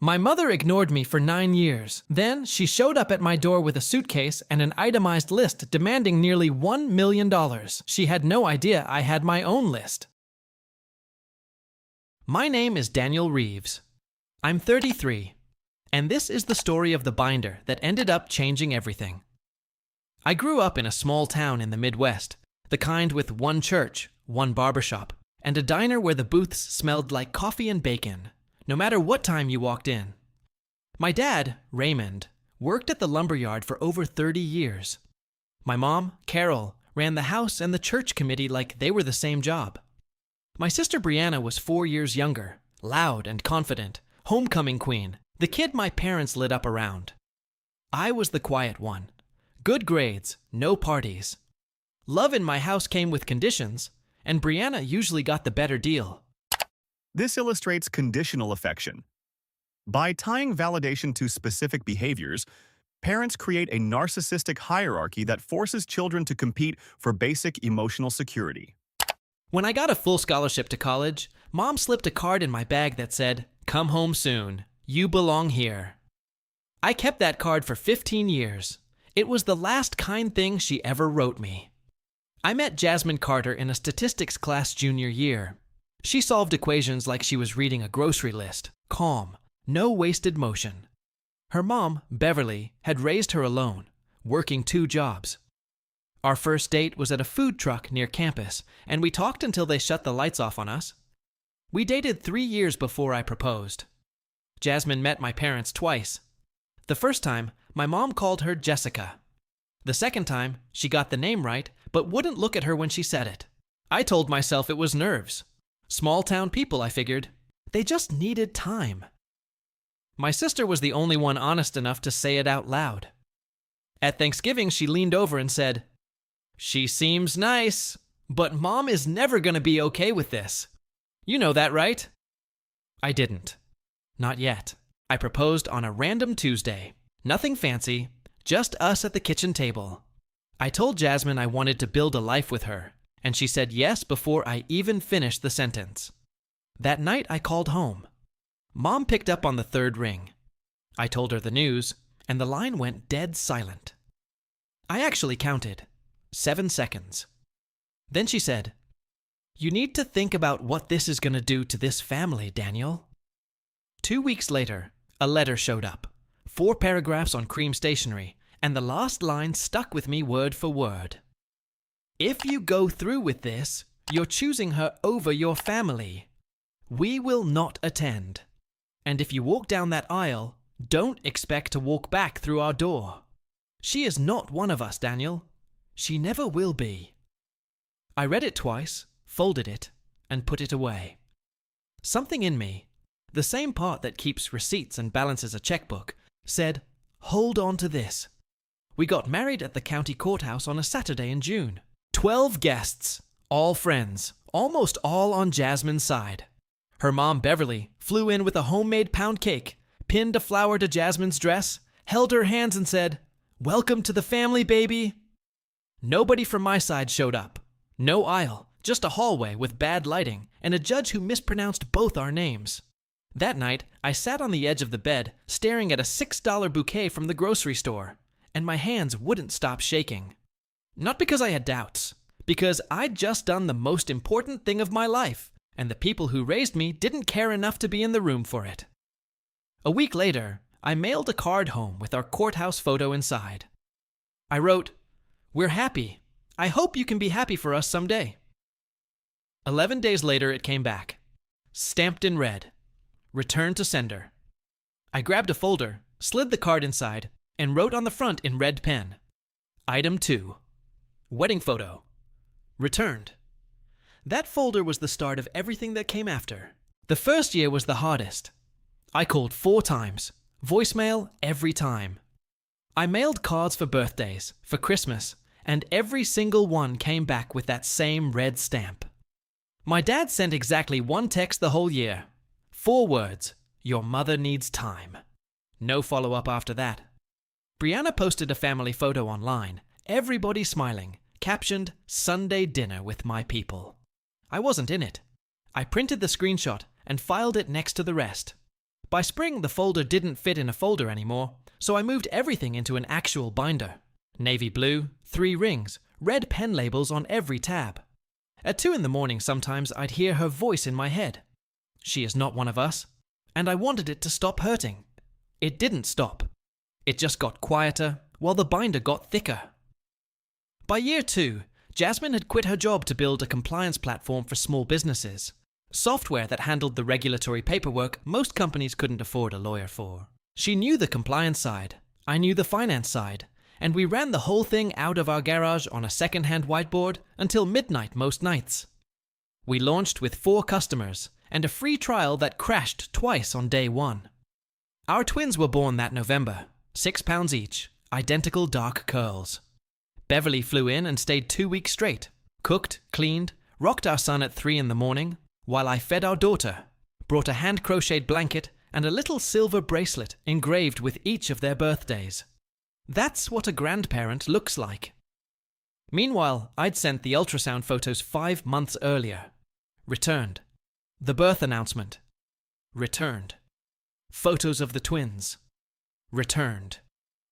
My mother ignored me for 9 years. Then she showed up at my door with a suitcase and an itemized list demanding nearly $1 million. She had no idea I had my own list. My name is Daniel Reeves. I'm 33, and this is the story of the binder that ended up changing everything. I grew up in a small town in the Midwest, the kind with one church, one barbershop, and a diner where the booths smelled like coffee and bacon, no matter what time you walked in. My dad, Raymond, worked at the lumberyard for over 30 years. My mom, Carol, ran the house and the church committee like they were the same job. My sister Brianna was 4 years younger, loud and confident, homecoming queen, the kid my parents lit up around. I was the quiet one. Good grades, no parties. Love in my house came with conditions, and Brianna usually got the better deal. This illustrates conditional affection. By tying validation to specific behaviors, parents create a narcissistic hierarchy that forces children to compete for basic emotional security. When I got a full scholarship to college, Mom slipped a card in my bag that said, "Come home soon. You belong here." I kept that card for 15 years. It was the last kind thing she ever wrote me. I met Jasmine Carter in a statistics class junior year. She solved equations like she was reading a grocery list, calm, no wasted motion. Her mom, Beverly, had raised her alone, working 2 jobs. Our first date was at a food truck near campus, and we talked until they shut the lights off on us. We dated 3 years before I proposed. Jasmine met my parents twice. The first time, my mom called her Jessica. The second time, she got the name right, but wouldn't look at her when she said it. I told myself it was nerves. Small-town people, I figured. They just needed time. My sister was the only one honest enough to say it out loud. At Thanksgiving, she leaned over and said, "She seems nice, but Mom is never going to be okay with this. You know that, right?" I didn't. Not yet. I proposed on a random Tuesday. Nothing fancy, just us at the kitchen table. I told Jasmine I wanted to build a life with her, and she said yes before I even finished the sentence. That night I called home. Mom picked up on the 3rd ring. I told her the news, and the line went dead silent. I actually counted. 7 seconds. Then she said, "You need to think about what this is going to do to this family, Daniel." 2 weeks later, a letter showed up. 4 paragraphs on cream stationery, and the last line stuck with me word for word. "If you go through with this, you're choosing her over your family. We will not attend. And if you walk down that aisle, don't expect to walk back through our door. She is not one of us, Daniel. She never will be." I read it twice, folded it, and put it away. Something in me, the same part that keeps receipts and balances a checkbook, said, "Hold on to this." We got married at the county courthouse on a Saturday in June. 12 guests, all friends, almost all on Jasmine's side. Her mom, Beverly, flew in with a homemade pound cake, pinned a flower to Jasmine's dress, held her hands and said, "Welcome to the family, baby." Nobody from my side showed up. No aisle, just a hallway with bad lighting and a judge who mispronounced both our names. That night, I sat on the edge of the bed, staring at a $6 bouquet from the grocery store, and my hands wouldn't stop shaking. Not because I had doubts, because I'd just done the most important thing of my life, and the people who raised me didn't care enough to be in the room for it. A week later, I mailed a card home with our courthouse photo inside. I wrote, "We're happy. I hope you can be happy for us someday." 11 days later, it came back. Stamped in red. Return to sender. I grabbed a folder, slid the card inside, and wrote on the front in red pen, "Item 2. Wedding photo. Returned." That folder was the start of everything that came after. The first year was the hardest. I called 4 times, voicemail every time. I mailed cards for birthdays, for Christmas, and every single one came back with that same red stamp. My dad sent exactly 1 text the whole year. 4 words, "Your mother needs time." No follow-up after that. Brianna posted a family photo online, everybody smiling, captioned, "Sunday dinner with my people." I wasn't in it. I printed the screenshot and filed it next to the rest. By spring, the folder didn't fit in a folder anymore, so I moved everything into an actual binder. Navy blue, 3 rings, red pen labels on every tab. At 2 a.m. sometimes I'd hear her voice in my head. She is not one of us, and I wanted it to stop hurting. It didn't stop. It just got quieter while the binder got thicker. By year 2, Jasmine had quit her job to build a compliance platform for small businesses. Software that handled the regulatory paperwork most companies couldn't afford a lawyer for. She knew the compliance side, I knew the finance side, and we ran the whole thing out of our garage on a second-hand whiteboard until midnight most nights. We launched with 4 customers and a free trial that crashed twice on day 1. Our twins were born that November, 6 pounds each, identical dark curls. Beverly flew in and stayed 2 weeks straight, cooked, cleaned, rocked our son at 3 a.m, while I fed our daughter, brought a hand-crocheted blanket and a little silver bracelet engraved with each of their birthdays. That's what a grandparent looks like. Meanwhile, I'd sent the ultrasound photos 5 months earlier. Returned. The birth announcement. Returned. Photos of the twins. Returned.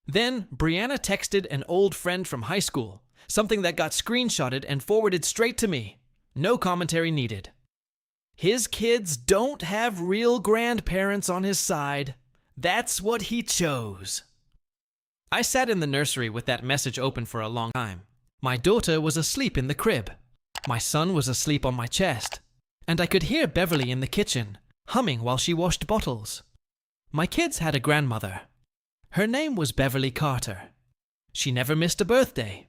Then, Brianna texted an old friend from high school, something that got screenshotted and forwarded straight to me. No commentary needed. His kids don't have real grandparents on his side. That's what he chose. I sat in the nursery with that message open for a long time. My daughter was asleep in the crib. My son was asleep on my chest. And I could hear Beverly in the kitchen, humming while she washed bottles. My kids had a grandmother. Her name was Beverly Carter. She never missed a birthday.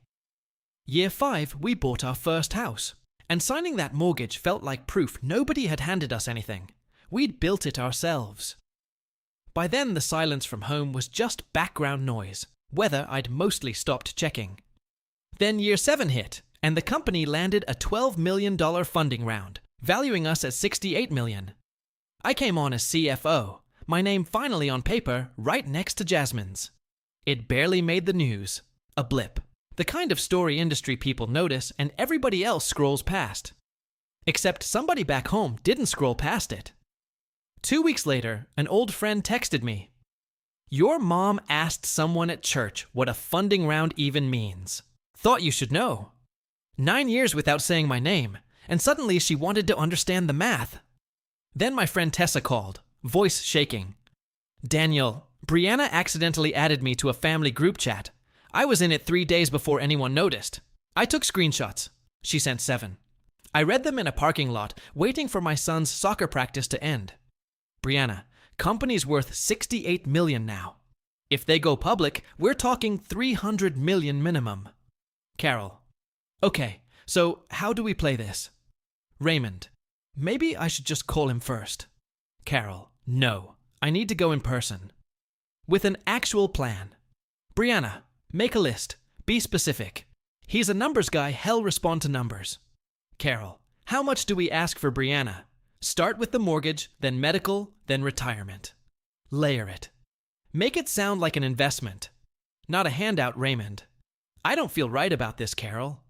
Year 5, we bought our first house. And signing that mortgage felt like proof nobody had handed us anything. We'd built it ourselves. By then, the silence from home was just background noise, weather I'd mostly stopped checking. Then year 7 hit, and the company landed a $12 million funding round, valuing us at $68 million. I came on as CFO, my name finally on paper right next to Jasmine's. It barely made the news. A blip. The kind of story industry people notice and everybody else scrolls past. Except somebody back home didn't scroll past it. 2 weeks later, an old friend texted me. Your mom asked someone at church what a funding round even means. Thought you should know. 9 years without saying my name, and suddenly she wanted to understand the math. Then my friend Tessa called, voice shaking. Daniel, Brianna accidentally added me to a family group chat. I was in it 3 days before anyone noticed. I took screenshots. She sent 7. I read them in a parking lot, waiting for my son's soccer practice to end. Brianna, company's worth $68 million now. If they go public, we're talking $300 million minimum. Carol, okay, so how do we play this? Raymond, maybe I should just call him first. Carol, no, I need to go in person. With an actual plan. Brianna, make a list. Be specific. He's a numbers guy, hell respond to numbers. Carol, how much do we ask for Brianna? Start with the mortgage, then medical, then retirement. Layer it. Make it sound like an investment. Not a handout, Raymond. I don't feel right about this, Carol.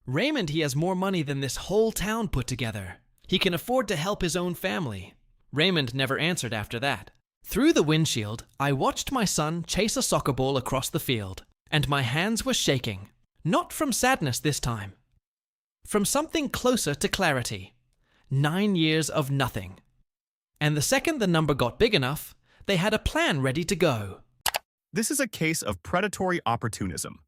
Raymond, he has more money than this whole town put together. He can afford to help his own family. Raymond never answered after that. Through the windshield, I watched my son chase a soccer ball across the field, and my hands were shaking. Not from sadness this time. From something closer to clarity. 9 years of nothing. And the second the number got big enough, they had a plan ready to go. This is a case of predatory opportunism.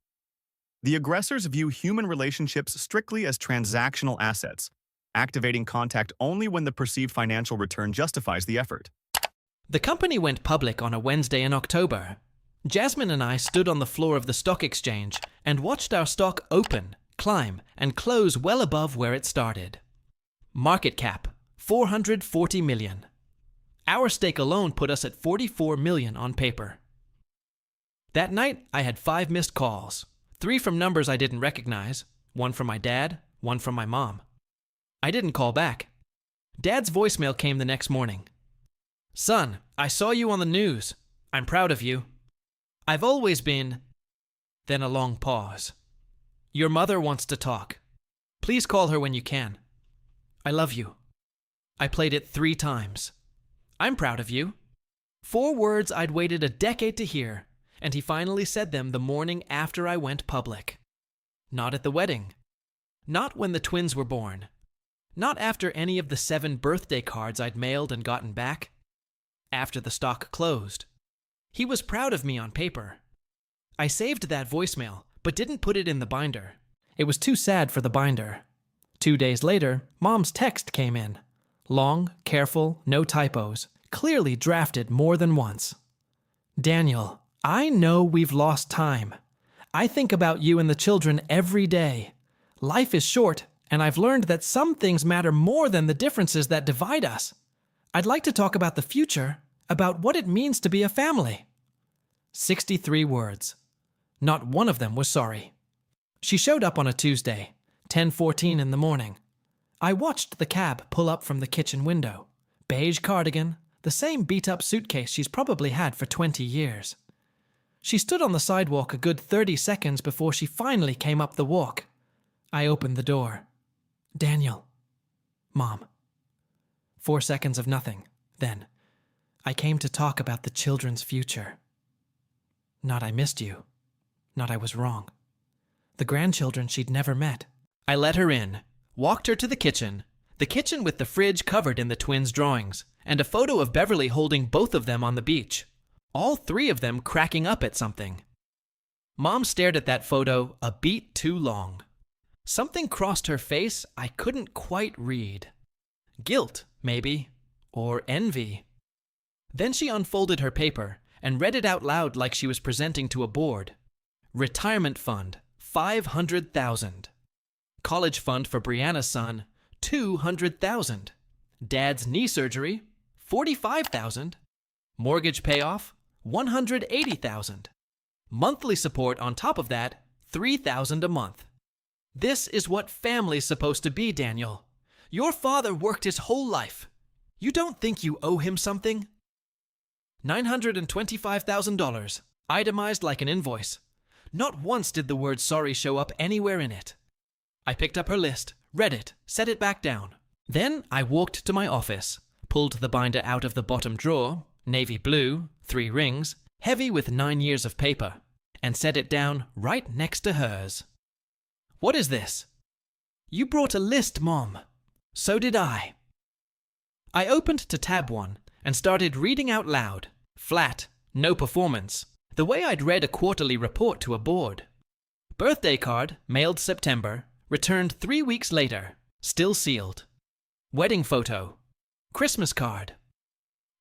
The aggressors view human relationships strictly as transactional assets, activating contact only when the perceived financial return justifies the effort. The company went public on a Wednesday in October. Jasmine and I stood on the floor of the stock exchange and watched our stock open, climb, and close well above where it started. Market cap, $440 million. Our stake alone put us at $44 million on paper. That night, I had 5 missed calls. 3 from numbers I didn't recognize, 1 from my dad, 1 from my mom. I didn't call back. Dad's voicemail came the next morning. Son, I saw you on the news. I'm proud of you. I've always been... Then a long pause. Your mother wants to talk. Please call her when you can. I love you. I played it 3 times. I'm proud of you. 4 words I'd waited a decade to hear, and he finally said them the morning after I went public. Not at the wedding. Not when the twins were born. Not after any of the 7 birthday cards I'd mailed and gotten back. After the stock closed. He was proud of me on paper. I saved that voicemail, but didn't put it in the binder. It was too sad for the binder. 2 days later, Mom's text came in. Long, careful, no typos, clearly drafted more than once. Daniel, I know we've lost time. I think about you and the children every day. Life is short, and I've learned that some things matter more than the differences that divide us. I'd like to talk about the future, about what it means to be a family. 63 words. Not one of them was sorry. She showed up on a Tuesday, 10:14 in the morning. I watched the cab pull up from the kitchen window. Beige cardigan, the same beat-up suitcase she's probably had for 20 years. She stood on the sidewalk a good 30 seconds before she finally came up the walk. I opened the door. Daniel. Mom. 4 seconds of nothing. Then, I came to talk about the children's future. Not I missed you. Not I was wrong. The grandchildren she'd never met. I let her in, walked her to the kitchen with the fridge covered in the twins' drawings, and a photo of Beverly holding both of them on the beach, all 3 of them cracking up at something. Mom stared at that photo a beat too long. Something crossed her face I couldn't quite read. Guilt, maybe, or envy. Then she unfolded her paper and read it out loud like she was presenting to a board. Retirement fund, $500,000. College fund for Brianna's son, $200,000. Dad's knee surgery, $45,000. Mortgage payoff, $180,000. Monthly support on top of that, $3,000 a month. This is what family's supposed to be, Daniel. Your father worked his whole life. You don't think you owe him something? $925,000, itemized like an invoice. Not once did the word sorry show up anywhere in it. I picked up her list, read it, set it back down. Then I walked to my office, pulled the binder out of the bottom drawer, navy blue, 3 rings, heavy with 9 years of paper, and set it down right next to hers. What is this? You brought a list, Mom. So did I. I opened to tab 1 and started reading out loud, flat, no performance, the way I'd read a quarterly report to a board. Birthday card, mailed September, returned 3 weeks later, still sealed. Wedding photo. Christmas card.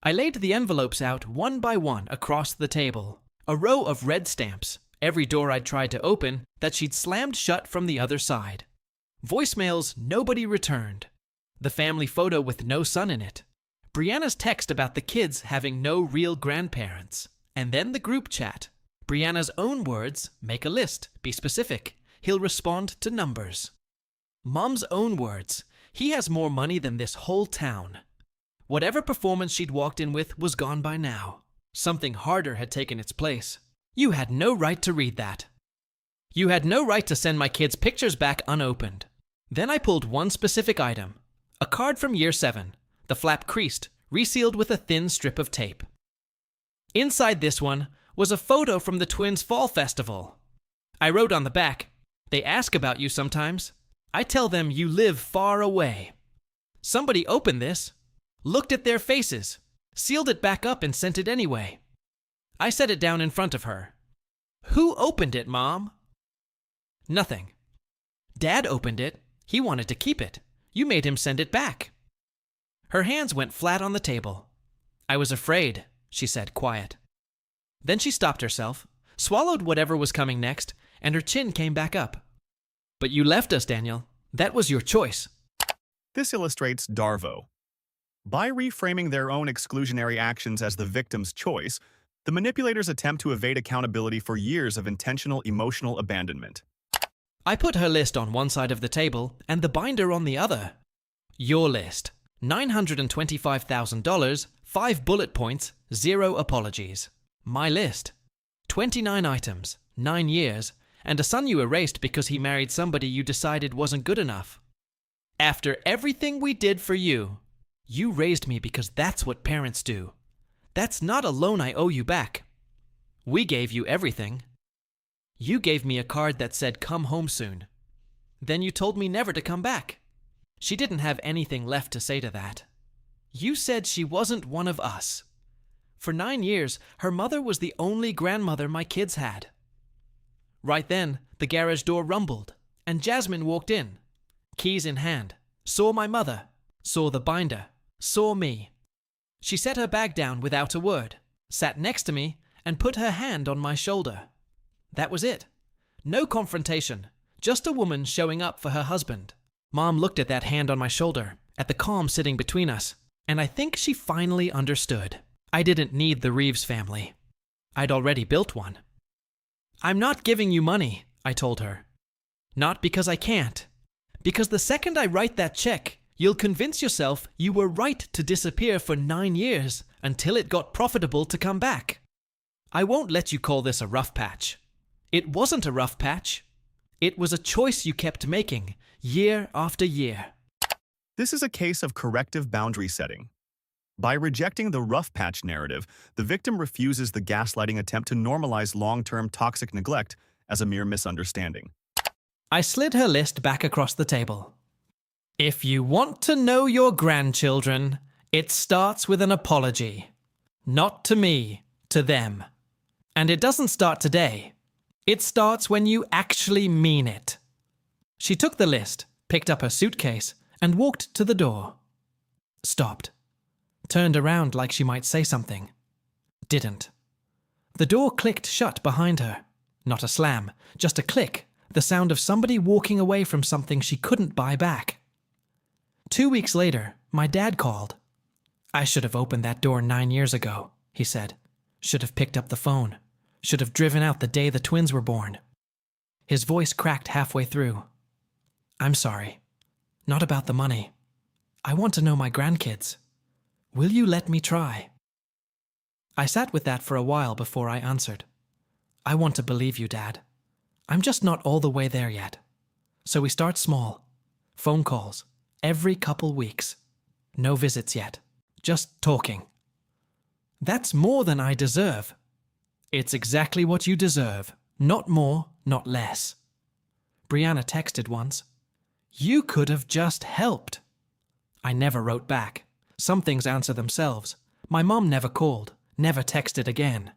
I laid the envelopes out one by one across the table, a row of red stamps, every door I'd tried to open that she'd slammed shut from the other side. Voicemails nobody returned. The family photo with no son in it. Brianna's text about the kids having no real grandparents. And then the group chat. Brianna's own words, make a list, be specific. He'll respond to numbers. Mom's own words, he has more money than this whole town. Whatever performance she'd walked in with was gone by now. Something harder had taken its place. You had no right to read that. You had no right to send my kids pictures back unopened. Then I pulled one specific item. A card from year 7, the flap creased, resealed with a thin strip of tape. Inside this one was a photo from the twins' fall festival. I wrote on the back, they ask about you sometimes. I tell them you live far away. Somebody opened this, looked at their faces, sealed it back up and sent it anyway. I set it down in front of her. Who opened it, Mom? Nothing. Dad opened it. He wanted to keep it. You made him send it back. Her hands went flat on the table. I was afraid, she said, quiet. Then she stopped herself, swallowed whatever was coming next, and her chin came back up. But you left us, Daniel. That was your choice. This illustrates Darvo. By reframing their own exclusionary actions as the victim's choice, the manipulators attempt to evade accountability for years of intentional emotional abandonment. I put her list on one side of the table and the binder on the other. Your list. $925,000, 5 bullet points, 0 apologies. My list. 29 items, 9 years, and a son you erased because he married somebody you decided wasn't good enough. After everything we did for you, you raised me because that's what parents do. That's not a loan I owe you back. We gave you everything. You gave me a card that said, come home soon. Then you told me never to come back. She didn't have anything left to say to that. You said she wasn't one of us. For 9 years, her mother was the only grandmother my kids had. Right then, the garage door rumbled, and Jasmine walked in, keys in hand, saw my mother, saw the binder, saw me. She set her bag down without a word, sat next to me, and put her hand on my shoulder. That was it. No confrontation, just a woman showing up for her husband. Mom looked at that hand on my shoulder, at the calm sitting between us, and I think she finally understood. I didn't need the Reeves family. I'd already built one. I'm not giving you money, I told her. Not because I can't. Because the second I write that check, you'll convince yourself you were right to disappear for 9 years until it got profitable to come back. I won't let you call this a rough patch. It wasn't a rough patch. It was a choice you kept making, year after year. This is a case of corrective boundary setting. By rejecting the rough patch narrative, the victim refuses the gaslighting attempt to normalize long-term toxic neglect as a mere misunderstanding. I slid her list back across the table. If you want to know your grandchildren, it starts with an apology. Not to me, to them. And it doesn't start today. It starts when you actually mean it. She took the list, picked up her suitcase, and walked to the door. Stopped. Turned around like she might say something. Didn't. The door clicked shut behind her. Not a slam, just a click, the sound of somebody walking away from something she couldn't buy back. 2 weeks later, my dad called. I should have opened that door 9 years ago, he said. Should have picked up the phone. Should have driven out the day the twins were born. His voice cracked halfway through. I'm sorry. Not about the money. I want to know my grandkids. Will you let me try? I sat with that for a while before I answered. I want to believe you, Dad. I'm just not all the way there yet. So we start small. Phone calls. Every couple weeks. No visits yet. Just talking. That's more than I deserve. It's exactly what you deserve. Not more, not less. Brianna texted once. You could have just helped. I never wrote back. Some things answer themselves. My mom never called, never texted again.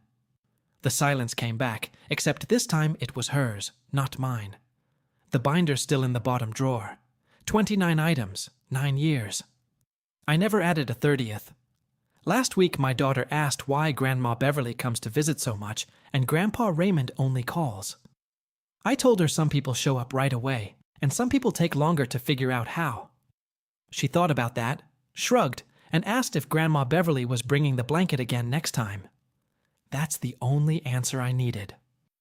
The silence came back, except this time it was hers, not mine. The binder's still in the bottom drawer. 29 items, 9 years. I never added a 30th. Last week my daughter asked why Grandma Beverly comes to visit so much and Grandpa Raymond only calls. I told her some people show up right away, and some people take longer to figure out how. She thought about that, shrugged, and asked if Grandma Beverly was bringing the blanket again next time. That's the only answer I needed.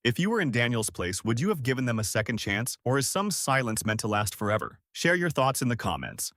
If you were in Daniel's place, would you have given them a second chance, or is some silence meant to last forever? Share your thoughts in the comments.